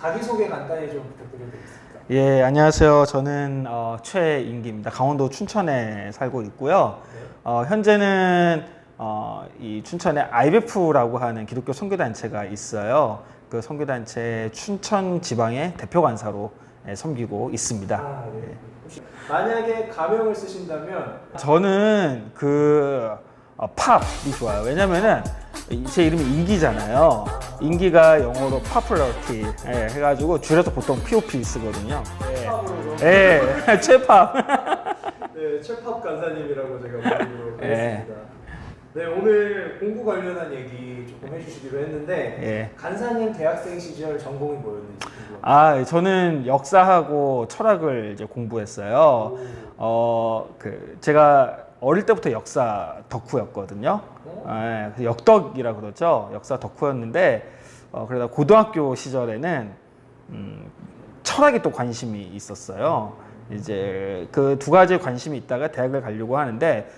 자기소개 간단히 좀 부탁드려도 되겠습니까? 예, 안녕하세요. 저는 최인기입니다. 강원도 춘천에 살고 있고요. 현재는 이 춘천에 IBF라고 하는 기독교 선교단체가 있어요. 그 선교단체 춘천 지방의 대표 간사로 섬기고 있습니다. 네. 혹시 만약에 가명을 쓰신다면 저는 팝이 좋아요. 왜냐면은 제 이름이 인기잖아요. 인기가 영어로 popularity 해가지고 줄여서 보통 POP 쓰거든요. 팝으로 예, 최팝. 네, 최팝 간사님이라고 제가 부르기로 했습니다. 네, 오늘 공부 관련한 얘기 조금 해주시기로 했는데 예. 간사님 대학생 시절 전공이 뭐였는지 궁금합니다. 저는 역사하고 철학을 이제 공부했어요. 제가 어릴 때부터 역사 덕후였거든요. 역덕이라 그러죠. 역사 덕후였는데, 그러다 고등학교 시절에는 철학에 또 관심이 있었어요. 이제 그 두 가지 관심이 있다가 대학을 가려고 하는데,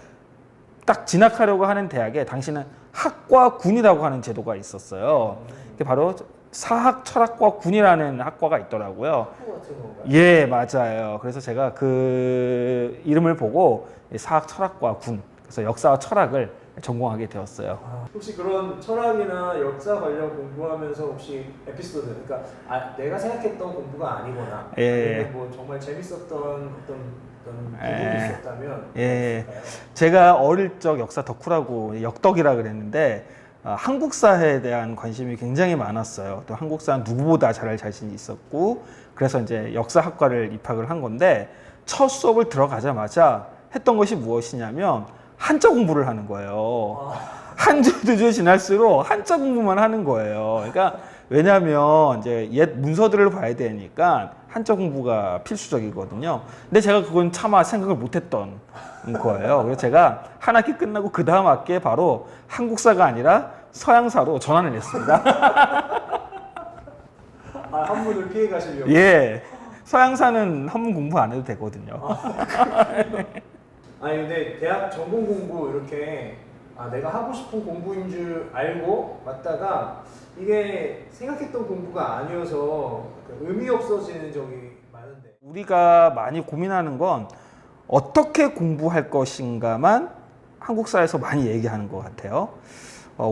딱 진학하려고 하는 대학에 당시는 학과 군이라고 하는 제도가 있었어요. 그게 바로 사학 철학과 군이라는 학과가 있더라고요. 학부 같은 건가요? 예, 맞아요. 그래서 제가 그 이름을 보고 사학 철학과 군, 그래서 역사와 철학을 전공하게 되었어요. 혹시 그런 철학이나 역사 관련 공부하면서 혹시 에피소드, 그러니까 내가 생각했던 공부가 아니거나 아니면 뭐 정말 재밌었던 어떤 부분이 있었다면 있을까요? 제가 어릴 적 역사 덕후라고 역덕이라 그랬는데 한국사에 대한 관심이 굉장히 많았어요. 또 한국사는 누구보다 잘할 자신이 있었고, 그래서 이제 역사학과를 입학을 한 건데 첫 수업을 들어가자마자 했던 것이 무엇이냐면 한자 공부를 하는 거예요. 한 주, 두 주 지날수록 한자 공부만 하는 거예요. 그러니까 왜냐하면 이제 옛 문서들을 봐야 되니까 한자 공부가 필수적이거든요. 근데 제가 그건 차마 생각을 못했던 거예요. 그래서 제가 한 학기 끝나고 그 다음 학기에 바로 한국사가 아니라 서양사로 전환을 했습니다. 한문을 피해 가시려고. 예, 서양사는 한문 공부 안 해도 되거든요. 아니 근데 대학 전공 공부 이렇게 내가 하고 싶은 공부인 줄 알고 왔다가 이게 생각했던 공부가 아니어서 의미 없어지는 적이 많은데 우리가 많이 고민하는 건 어떻게 공부할 것인가만 한국사에서 많이 얘기하는 것 같아요.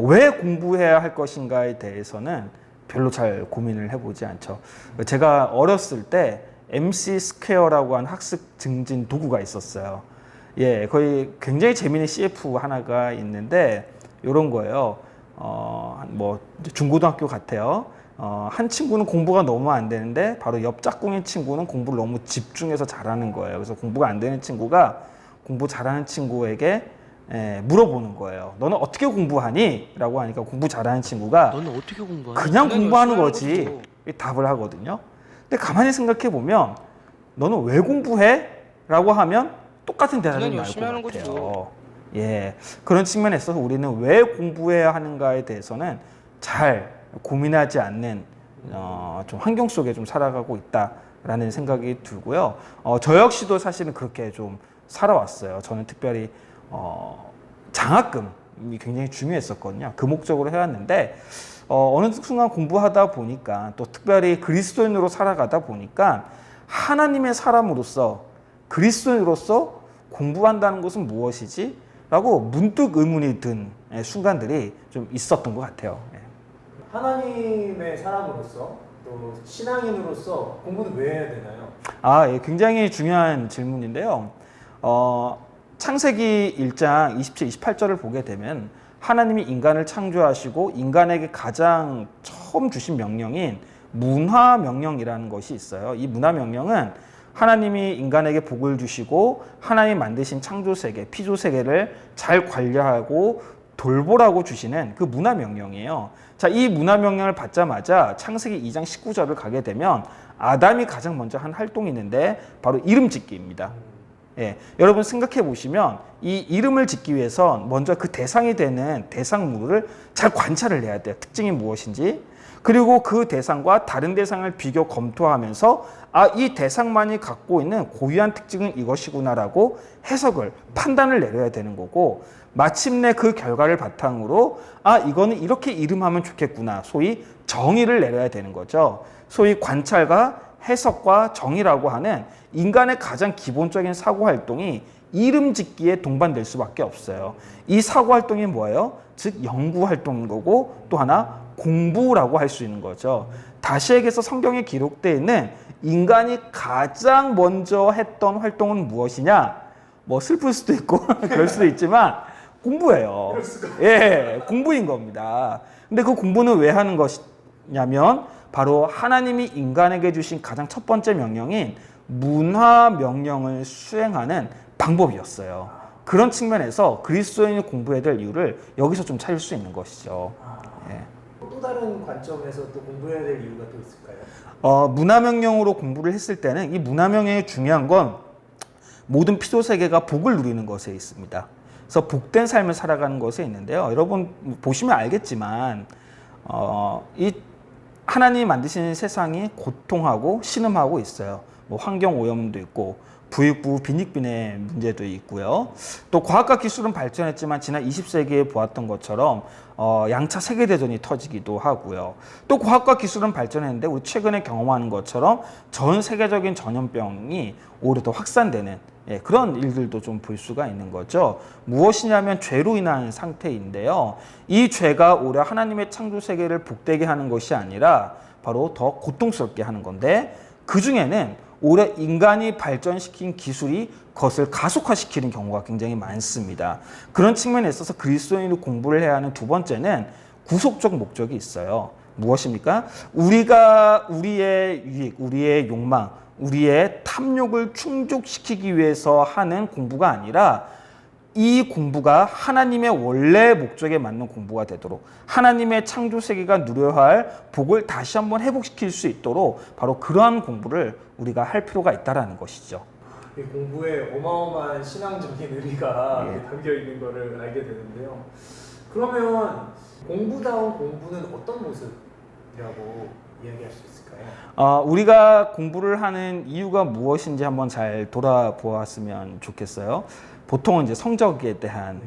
왜 공부해야 할 것인가에 대해서는 별로 잘 고민을 해보지 않죠. 제가 어렸을 때 MC 스퀘어라고 하는 학습 증진 도구가 있었어요. 예, 거의 굉장히 재미있는 CF 하나가 있는데 이런 거예요. 뭐 중고등학교 같아요. 한 친구는 공부가 너무 안 되는데 바로 옆 짝꿍인 친구는 공부를 너무 집중해서 잘하는 거예요. 그래서 공부가 안 되는 친구가 공부 잘하는 친구에게 물어보는 거예요. 너는 어떻게 공부하니? 라고 하니까 공부 잘하는 친구가 너는 어떻게 공부하니? 그냥 공부하는 거지. 답을 하거든요. 근데 가만히 생각해 보면 너는 왜 공부해? 라고 하면 똑같은 대답이 나올 것 같아요. 예, 그런 측면에 있어서 우리는 왜 공부해야 하는가에 대해서는 잘 고민하지 않는 좀 환경 속에 좀 살아가고 있다라는 생각이 들고요. 저 역시도 사실은 그렇게 좀 살아왔어요. 저는 특별히 장학금이 굉장히 중요했었거든요. 그 목적으로 해왔는데 어느 순간 공부하다 보니까 또 특별히 그리스도인으로 살아가다 보니까 하나님의 사람으로서 그리스도인으로서 공부한다는 것은 무엇이지? 라고 문득 의문이 든 순간들이 좀 있었던 것 같아요. 하나님의 사람으로서 또 신앙인으로서 공부는 왜 해야 되나요? 예, 굉장히 중요한 질문인데요. 창세기 1장 27, 28절을 보게 되면 하나님이 인간을 창조하시고 인간에게 가장 처음 주신 명령인 문화명령이라는 것이 있어요. 이 문화명령은 하나님이 인간에게 복을 주시고 하나님이 만드신 창조세계, 피조세계를 잘 관리하고 돌보라고 주시는 그 문화명령이에요. 자, 이 문화명령을 받자마자 창세기 2장 19절을 가게 되면 아담이 가장 먼저 한 활동이 있는데 바로 이름 짓기입니다. 예, 여러분 생각해 보시면 이 이름을 짓기 위해서 먼저 그 대상이 되는 대상물을 잘 관찰을 해야 돼요. 특징이 무엇인지. 그리고 그 대상과 다른 대상을 비교 검토하면서 이 대상만이 갖고 있는 고유한 특징은 이것이구나라고 해석을, 판단을 내려야 되는 거고, 마침내 그 결과를 바탕으로 이거는 이렇게 이름하면 좋겠구나, 소위 정의를 내려야 되는 거죠. 소위 관찰과 해석과 정의라고 하는 인간의 가장 기본적인 사고 활동이 이름 짓기에 동반될 수밖에 없어요. 이 사고 활동이 뭐예요? 즉 연구 활동인 거고 또 하나 공부라고 할 수 있는 거죠. 다시 얘기해서 성경에 기록되어 있는 인간이 가장 먼저 했던 활동은 무엇이냐? 뭐 슬플 수도 있고 그럴 수도 있지만 공부예요. 예, 공부인 겁니다. 근데 그 공부는 왜 하는 것이냐면 바로 하나님이 인간에게 주신 가장 첫 번째 명령인 문화 명령을 수행하는 방법이었어요. 그런 측면에서 그리스도인이 공부해야 될 이유를 여기서 좀 찾을 수 있는 것이죠. 예. 또 다른 관점에서 또 공부해야 될 이유가 또 있을까요? 문화 명령으로 공부를 했을 때는 이 문화 명령이 중요한 건 모든 피조 세계가 복을 누리는 것에 있습니다. 그래서 복된 삶을 살아가는 것에 있는데요. 여러분 보시면 알겠지만 이 하나님이 만드신 세상이 고통하고 신음하고 있어요. 뭐 환경 오염도 있고 부익부 빈익빈의 문제도 있고요. 또 과학과 기술은 발전했지만 지난 20세기에 보았던 것처럼 양차 세계대전이 터지기도 하고요. 또 과학과 기술은 발전했는데 우리 최근에 경험하는 것처럼 전 세계적인 전염병이 오히려 더 확산되는 그런 일들도 좀 볼 수가 있는 거죠. 무엇이냐면 죄로 인한 상태인데요. 이 죄가 오히려 하나님의 창조 세계를 복되게 하는 것이 아니라 바로 더 고통스럽게 하는 건데 그 중에는 오히려 인간이 발전시킨 기술이 그것을 가속화시키는 경우가 굉장히 많습니다. 그런 측면에 있어서 그리스도인이 공부를 해야 하는 두 번째는 구속적 목적이 있어요. 무엇입니까? 우리가 우리의 유익, 우리의 욕망, 우리의 탐욕을 충족시키기 위해서 하는 공부가 아니라 이 공부가 하나님의 원래 목적에 맞는 공부가 되도록 하나님의 창조 세계가 누려야 할 복을 다시 한번 회복시킬 수 있도록 바로 그러한 공부를 우리가 할 필요가 있다는 것이죠. 이 공부에 어마어마한 신앙적인 의미가 담겨 있는 것을 알게 되는데요. 그러면 공부다운 공부는 어떤 모습이라고 이야기할 수 있을까요? 우리가 공부를 하는 이유가 무엇인지 한번 잘 돌아보았으면 좋겠어요. 보통은 이제 성적에 대한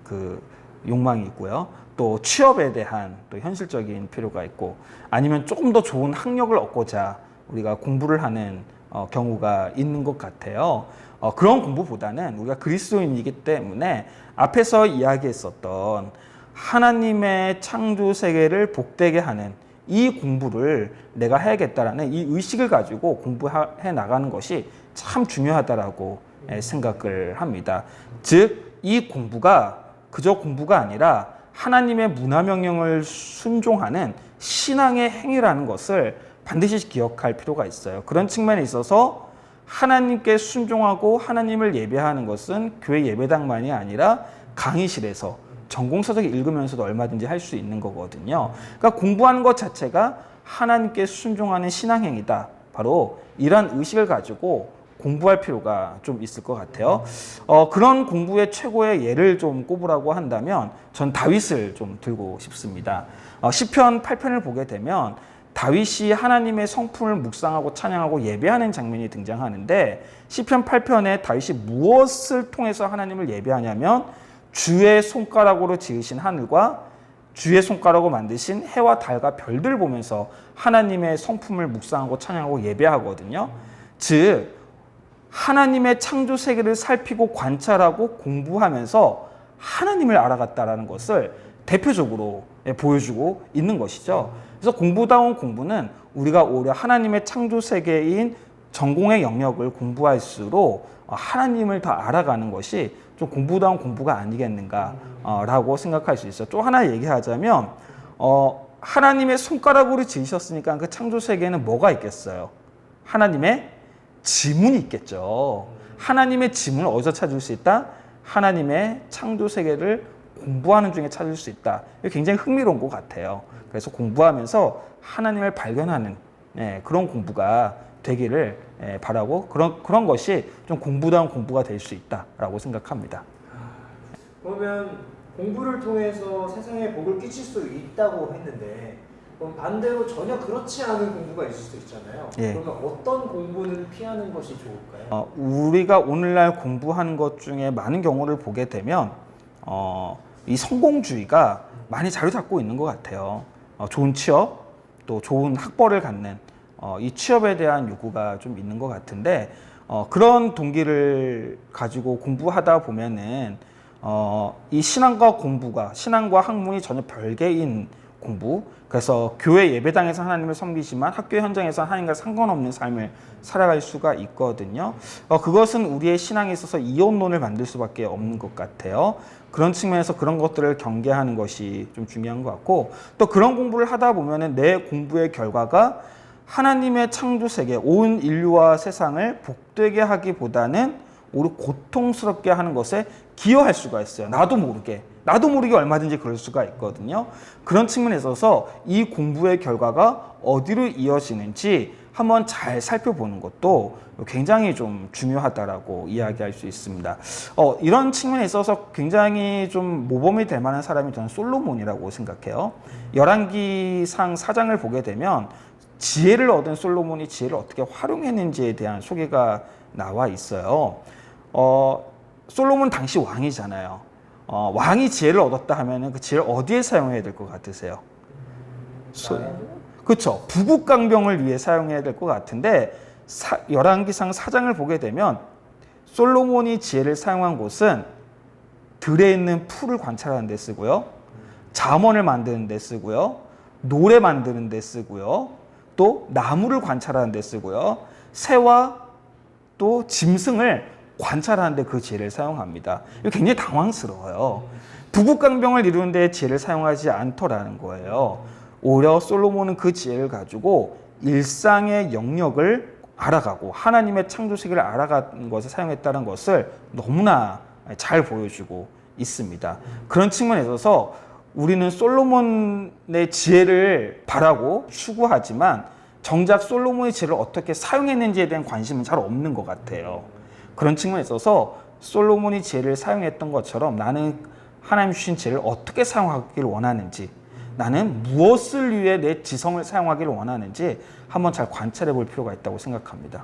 그 욕망이 있고요. 또 취업에 대한 또 현실적인 필요가 있고 아니면 조금 더 좋은 학력을 얻고자 우리가 공부를 하는 경우가 있는 것 같아요. 그런 공부보다는 우리가 그리스도인이기 때문에 앞에서 이야기했었던 하나님의 창조 세계를 복되게 하는 이 공부를 내가 해야겠다라는 이 의식을 가지고 공부해 나가는 것이 참 중요하다라고 생각을 합니다. 즉, 이 공부가 그저 공부가 아니라 하나님의 문화 명령을 순종하는 신앙의 행위라는 것을 반드시 기억할 필요가 있어요. 그런 측면에 있어서 하나님께 순종하고 하나님을 예배하는 것은 교회 예배당만이 아니라 강의실에서 전공서적 읽으면서도 얼마든지 할 수 있는 거거든요. 그러니까 공부하는 것 자체가 하나님께 순종하는 신앙행위다. 바로 이러한 의식을 가지고 공부할 필요가 좀 있을 것 같아요. 그런 공부의 최고의 예를 좀 꼽으라고 한다면 전 다윗을 좀 들고 싶습니다. 시편 8편을 보게 되면 다윗이 하나님의 성품을 묵상하고 찬양하고 예배하는 장면이 등장하는데 시편 8편에 다윗이 무엇을 통해서 하나님을 예배하냐면 주의 손가락으로 지으신 하늘과 주의 손가락으로 만드신 해와 달과 별들을 보면서 하나님의 성품을 묵상하고 찬양하고 예배하거든요. 즉 하나님의 창조 세계를 살피고 관찰하고 공부하면서 하나님을 알아갔다라는 것을 대표적으로 보여주고 있는 것이죠. 그래서 공부다운 공부는 우리가 오히려 하나님의 창조 세계인 전공의 영역을 공부할수록 하나님을 더 알아가는 것이 좀 공부다운 공부가 아니겠는가라고 생각할 수 있어요. 또 하나 얘기하자면 하나님의 손가락으로 지으셨으니까 그 창조 세계에는 뭐가 있겠어요? 하나님의 지문이 있겠죠. 하나님의 지문을 어디서 찾을 수 있다? 하나님의 창조 세계를 공부하는 중에 찾을 수 있다. 이게 굉장히 흥미로운 것 같아요. 그래서 공부하면서 하나님을 발견하는 그런 공부가 되기를 바라고 그런 것이 좀 공부다운 공부가 될 수 있다라고 생각합니다. 그러면 공부를 통해서 세상에 복을 끼칠 수 있다고 했는데 그럼 반대로 전혀 그렇지 않은 공부가 있을 수 있잖아요. 그러면 어떤 공부는 피하는 것이 좋을까요? 우리가 오늘날 공부하는 것 중에 많은 경우를 보게 되면 이 성공주의가 많이 자리 잡고 있는 것 같아요. 좋은 취업, 또 좋은 학벌을 갖는 이 취업에 대한 요구가 좀 있는 것 같은데 그런 동기를 가지고 공부하다 보면은 이 신앙과 학문이 전혀 별개인 공부, 그래서 교회 예배당에서 하나님을 섬기지만 학교 현장에서 하나님과 상관없는 삶을 살아갈 수가 있거든요. 그것은 우리의 신앙에 있어서 이혼론을 만들 수밖에 없는 것 같아요. 그런 측면에서 그런 것들을 경계하는 것이 좀 중요한 것 같고, 또 그런 공부를 하다 보면은 내 공부의 결과가 하나님의 창조 세계, 온 인류와 세상을 복되게 하기보다는 오히려 고통스럽게 하는 것에 기여할 수가 있어요. 나도 모르게 얼마든지 그럴 수가 있거든요. 그런 측면에 있어서 이 공부의 결과가 어디로 이어지는지 한번 잘 살펴보는 것도 굉장히 좀 중요하다라고 이야기할 수 있습니다. 이런 측면에 있어서 굉장히 좀 모범이 될 만한 사람이 저는 솔로몬이라고 생각해요. 열왕기상 4장을 보게 되면 지혜를 얻은 솔로몬이 지혜를 어떻게 활용했는지에 대한 소개가 나와 있어요. 솔로몬 당시 왕이잖아요. 왕이 지혜를 얻었다 하면은 그 지혜를 어디에 사용해야 될 것 같으세요? 그렇죠. 부국강병을 위해 사용해야 될 것 같은데 열왕기상 4장을 보게 되면 솔로몬이 지혜를 사용한 곳은 들에 있는 풀을 관찰하는 데 쓰고요. 잠원을 만드는 데 쓰고요. 노래 만드는 데 쓰고요. 또 나무를 관찰하는 데 쓰고요. 새와 또 짐승을 관찰하는 데 그 지혜를 사용합니다. 이거 굉장히 당황스러워요. 부국강병을 이루는 데 지혜를 사용하지 않더라는 거예요. 오히려 솔로몬은 그 지혜를 가지고 일상의 영역을 알아가고 하나님의 창조 세계를 알아가는 것에 사용했다는 것을 너무나 잘 보여주고 있습니다. 그런 측면에 있어서 우리는 솔로몬의 지혜를 바라고 추구하지만 정작 솔로몬의 지혜를 어떻게 사용했는지에 대한 관심은 잘 없는 것 같아요. 그런 측면에 있어서 솔로몬이 지혜를 사용했던 것처럼 나는 하나님 주신 지혜를 어떻게 사용하기를 원하는지, 나는 무엇을 위해 내 지성을 사용하기를 원하는지 한번 잘 관찰해 볼 필요가 있다고 생각합니다.